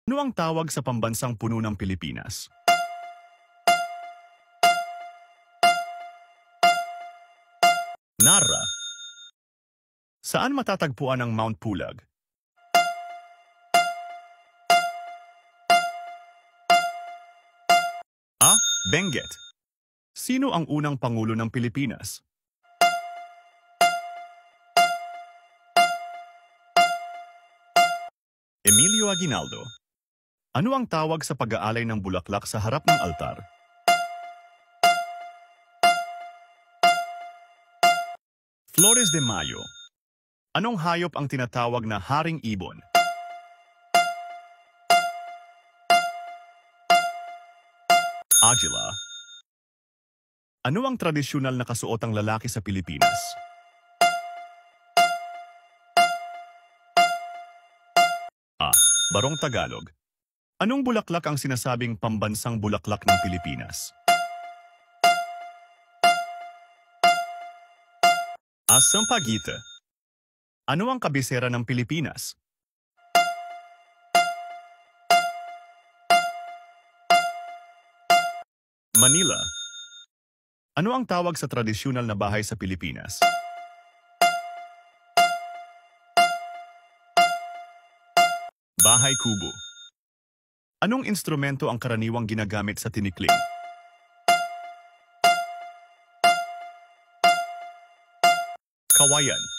Ano ang tawag sa pambansang puno ng Pilipinas? Narra. Saan matatagpuan ang Mount Pulag? A. Benguet. Sino ang unang pangulo ng Pilipinas? Emilio Aguinaldo. Ano ang tawag sa pag-aalay ng bulaklak sa harap ng altar? Flores de Mayo. Anong hayop ang tinatawag na haring ibon? Agila. Ano ang tradisyonal na kasuotang lalaki sa Pilipinas? A. Barong Tagalog. Anong bulaklak ang sinasabing pambansang bulaklak ng Pilipinas? A. Sampaguita. Ano ang kabisera ng Pilipinas? Manila. Ano ang tawag sa tradisyonal na bahay sa Pilipinas? Bahay kubo. Anong instrumento ang karaniwang ginagamit sa tinikling? Kawayan.